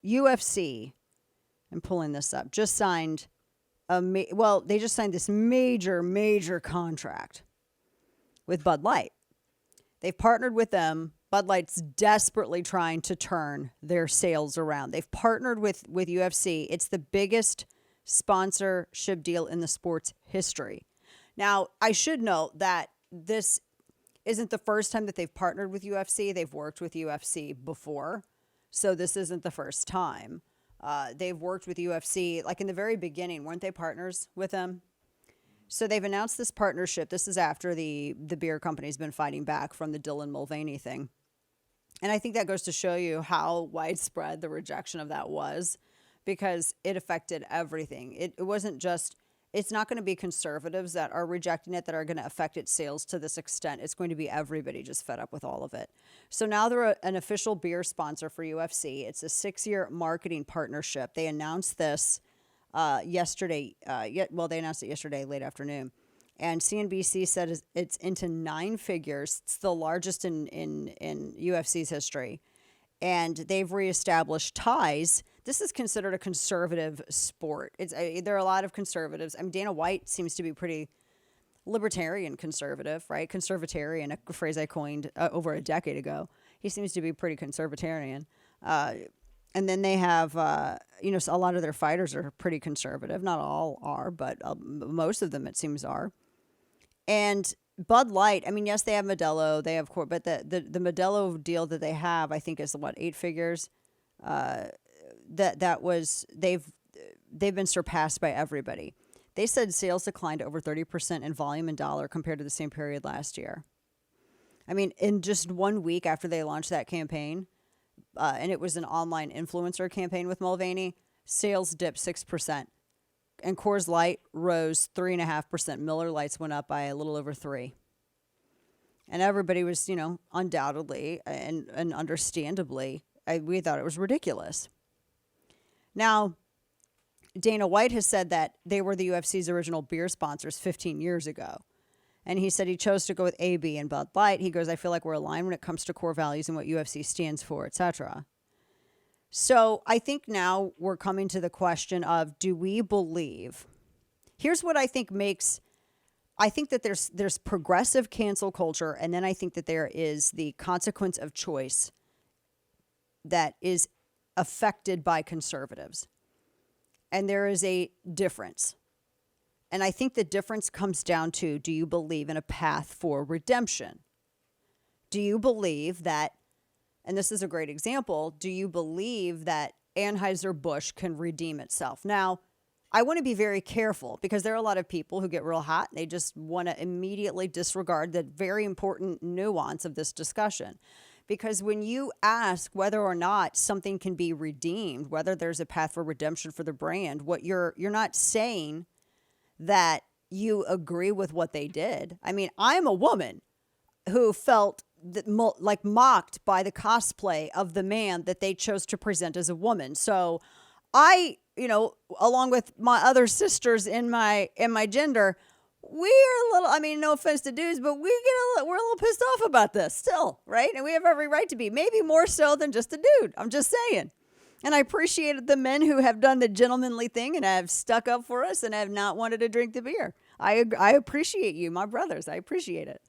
UFC, I'm pulling this up, just signed they just signed this major contract with Bud Light. They've partnered with them. Bud Light's desperately trying to turn their sales around. They've partnered with UFC. It's the biggest sponsorship deal in the sport's history. Now, I should note that this isn't the first time that they've partnered with UFC. They've worked with UFC before, so this isn't the first time. They've worked with UFC, like in the very beginning, weren't they partners with them? So they've announced this partnership. This is after the beer company's been fighting back from the Dylan Mulvaney thing. And I think that goes to show you how widespread the rejection of that was, because it affected everything. It wasn't just, it's not going to be conservatives that are rejecting it that are going to affect its sales to this extent. It's going to be everybody just fed up with all of it. So now they're an official beer sponsor for UFC. It's a 6-year marketing partnership. They announced this yesterday. They announced it yesterday late afternoon. And CNBC said it's into 9 figures. It's the largest in UFC's history. And they've reestablished ties. This is considered a conservative sport. There are a lot of conservatives. I mean, Dana White seems to be pretty libertarian conservative, right? Conservatarian, a phrase I coined over a decade ago. He seems to be pretty conservatarian. And then they have, a lot of their fighters are pretty conservative. Not all are, but most of them, it seems, are. And Bud Light, I mean, yes, they have Modelo, they have but the Modelo deal that they have, I think, is 8 figures. They've been surpassed by everybody. They said sales declined over 30% in volume and dollar compared to the same period last year. I mean, in just 1 week after they launched that campaign, and it was an online influencer campaign with Mulvaney, sales dipped 6%. And Coors Light rose 3.5%. Miller Lights went up by a little over 3%. And everybody was, undoubtedly and understandably, we thought it was ridiculous. Now, Dana White has said that they were the UFC's original beer sponsors 15 years ago. And he said he chose to go with AB and Bud Light. He goes, I feel like we're aligned when it comes to core values and what UFC stands for, etc. So I think now we're coming to the question of, do we believe? Here's what I think I think that there's progressive cancel culture, and then I think that there is the consequence of choice that is affected by conservatives. And there is a difference. And I think the difference comes down to, do you believe in a path for redemption? Do you believe that, and this is a great example, do you believe that Anheuser-Busch can redeem itself? Now, I want to be very careful, because there are a lot of people who get real hot. They just want to immediately disregard the very important nuance of this discussion. Because when you ask whether or not something can be redeemed, whether there's a path for redemption for the brand, what you're not saying that you agree with what they did. I mean, I'm a woman who felt mocked by the cosplay of the man that they chose to present as a woman. So I, along with my other sisters in my gender, we're a little, I mean, no offense to dudes, but we're a little pissed off about this still, right? And we have every right to be, maybe more so than just a dude. I'm just saying. And I appreciated the men who have done the gentlemanly thing and have stuck up for us and have not wanted to drink the beer. I appreciate you, my brothers. I appreciate it.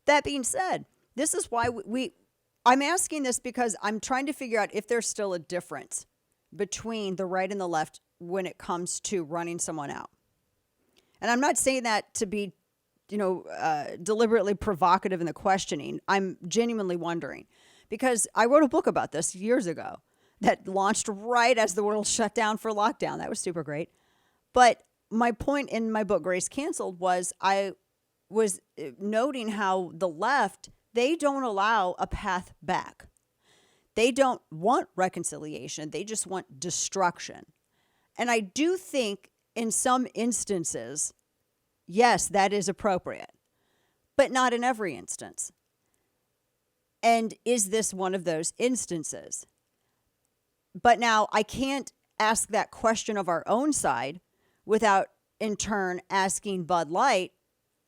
That being said, this is why I'm asking this, because I'm trying to figure out if there's still a difference between the right and the left when it comes to running someone out. And I'm not saying that to be, deliberately provocative in the questioning. I'm genuinely wondering, because I wrote a book about this years ago that launched right as the world shut down for lockdown. That was super great. But my point in my book, Grace Canceled, was I was noting how the left, they don't allow a path back. They don't want reconciliation. They just want destruction. And I do think in some instances, yes, that is appropriate, but not in every instance. And is this one of those instances? But now I can't ask that question of our own side without in turn asking Bud Light,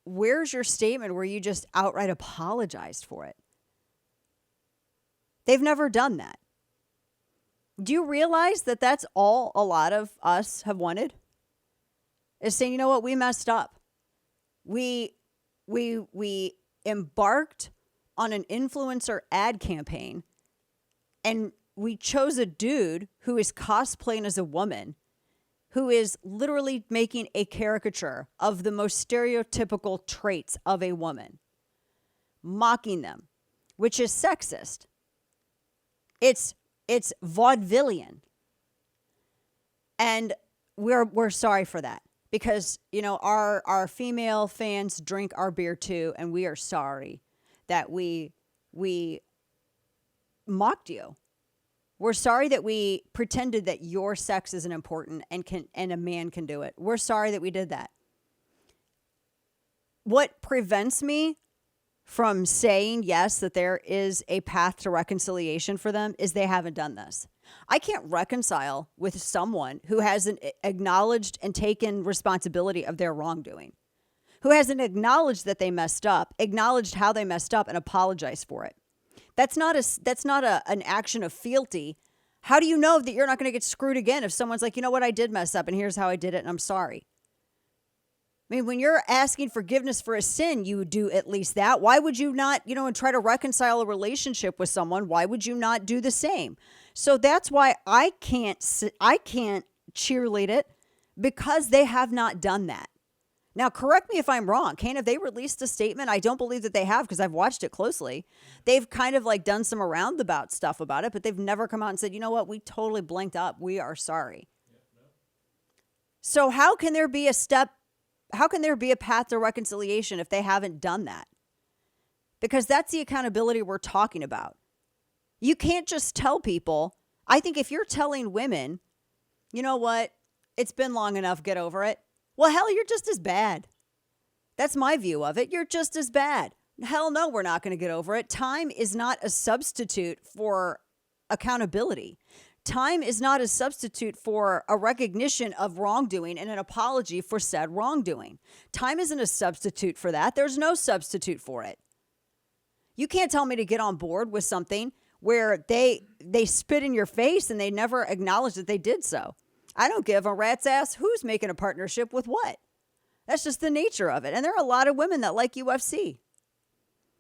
where's your statement where you just outright apologized for it? They've never done that. Do you realize that that's all a lot of us have wanted? Is saying, you know what, we messed up. We embarked on an influencer ad campaign, and we chose a dude who is cosplaying as a woman, who is literally making a caricature of the most stereotypical traits of a woman, mocking them, which is sexist. It's vaudevillian. And we're sorry for that. Because, you know, our female fans drink our beer too, and we are sorry that we mocked you. We're sorry that we pretended that your sex isn't important and a man can do it. We're sorry that we did that. What prevents me from saying yes, that there is a path to reconciliation for them, is they haven't done this. I can't reconcile with someone who hasn't acknowledged and taken responsibility of their wrongdoing, who hasn't acknowledged that they messed up, acknowledged how they messed up, and apologized for it. That's not an action of fealty. How do you know that you're not going to get screwed again if someone's like, you know what, I did mess up, and here's how I did it, and I'm sorry? I mean, when you're asking forgiveness for a sin, you do at least that. Why would you not, and try to reconcile a relationship with someone? Why would you not do the same? So that's why I can't cheerlead it, because they have not done that. Now, correct me if I'm wrong. Kane, have they released a statement? I don't believe that they have, because I've watched it closely. They've kind of like done some roundabout stuff about it, but they've never come out and said, you know what, we totally blinked up. We are sorry. So how can there be a path to reconciliation if they haven't done that? Because that's the accountability we're talking about. You can't just tell people. I think if you're telling women, you know what, it's been long enough, get over it. Well, hell, you're just as bad. That's my view of it. You're just as bad. Hell no, we're not going to get over it. Time is not a substitute for accountability. Time is not a substitute for a recognition of wrongdoing and an apology for said wrongdoing. Time isn't a substitute for that. There's no substitute for it. You can't tell me to get on board with something where they spit in your face and they never acknowledge that they did so. I don't give a rat's ass who's making a partnership with what. That's just the nature of it. And there are a lot of women that like UFC.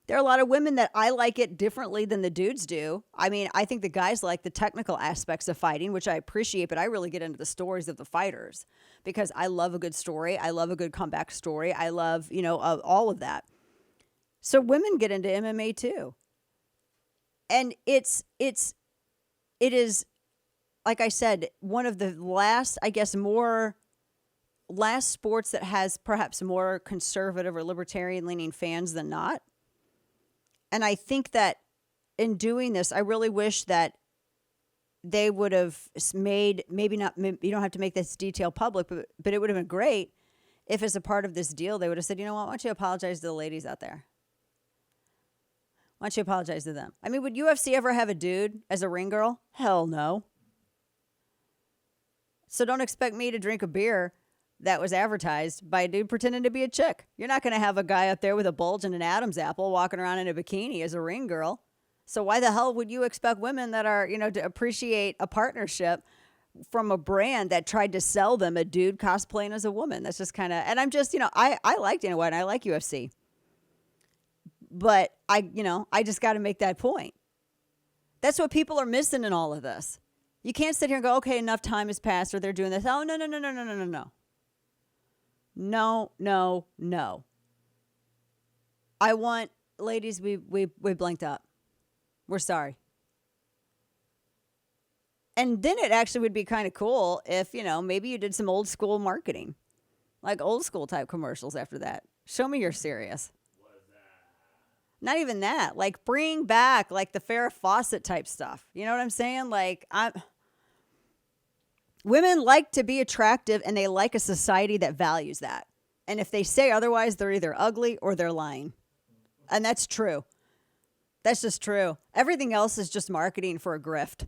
There are a lot of women that I like it differently than the dudes do. I mean, I think the guys like the technical aspects of fighting, which I appreciate, but I really get into the stories of the fighters because I love a good story. I love a good comeback story. I love, all of that. So women get into MMA too. And it is, like I said, one of the last sports that has perhaps more conservative or libertarian leaning fans than not. And I think that in doing this, I really wish that they would have made, maybe you don't have to make this detail public, but it would have been great if as a part of this deal, they would have said, you know what, why don't you apologize to the ladies out there? Why don't you apologize to them? I mean, would UFC ever have a dude as a ring girl? Hell no. So don't expect me to drink a beer that was advertised by a dude pretending to be a chick. You're not going to have a guy up there with a bulge and an Adam's apple walking around in a bikini as a ring girl. So why the hell would you expect women that are, to appreciate a partnership from a brand that tried to sell them a dude cosplaying as a woman? That's just kind of, and I'm just, I like Dana White and I like UFC. But I just got to make that point. That's what people are missing in all of this. You can't sit here and go, okay, enough time has passed or they're doing this. Oh, no. No. I want, ladies, we blinked up. We're sorry. And then it actually would be kind of cool if, maybe you did some old school marketing, like old school type commercials after that. Show me you're serious. Not even that. Like bring back like the Farrah Fawcett type stuff. You know what I'm saying? Like women like to be attractive and they like a society that values that. And if they say otherwise, they're either ugly or they're lying. And that's true. That's just true. Everything else is just marketing for a grift.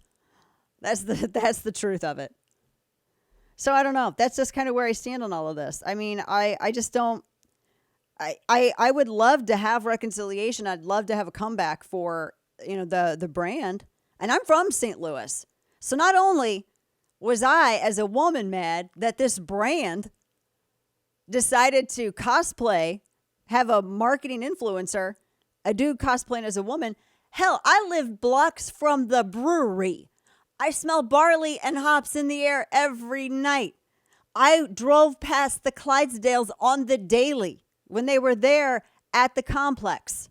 That's the truth of it. So I don't know. That's just kind of where I stand on all of this. I mean, I just don't. I would love to have reconciliation. I'd love to have a comeback for, the brand. And I'm from St. Louis. So not only was I, as a woman, mad that this brand decided to cosplay, have a marketing influencer, a dude cosplaying as a woman. Hell, I live blocks from the brewery. I smell barley and hops in the air every night. I drove past the Clydesdales on the daily when they were there at the complex.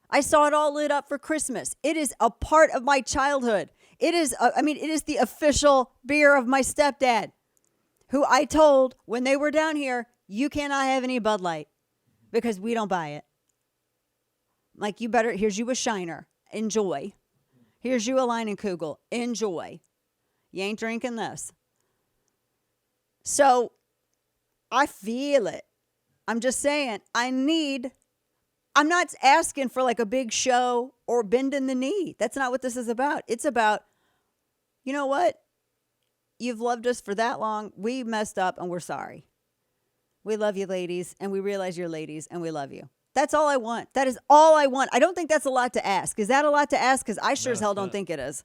I saw it all lit up for Christmas. It is a part of my childhood. It is the official beer of my stepdad, who I told when they were down here, you cannot have any Bud Light because we don't buy it. Like, here's you a Shiner. Enjoy. Here's you a Leinenkugel. Enjoy. You ain't drinking this. So I feel it. I'm just saying, I'm not asking for like a big show or bending the knee. That's not what this is about. It's about, you know what? You've loved us for that long. We messed up and we're sorry. We love you, ladies, and we realize you're ladies and we love you. That's all I want. That is all I want. I don't think that's a lot to ask. Is that a lot to ask? Because I sure as hell don't think it is.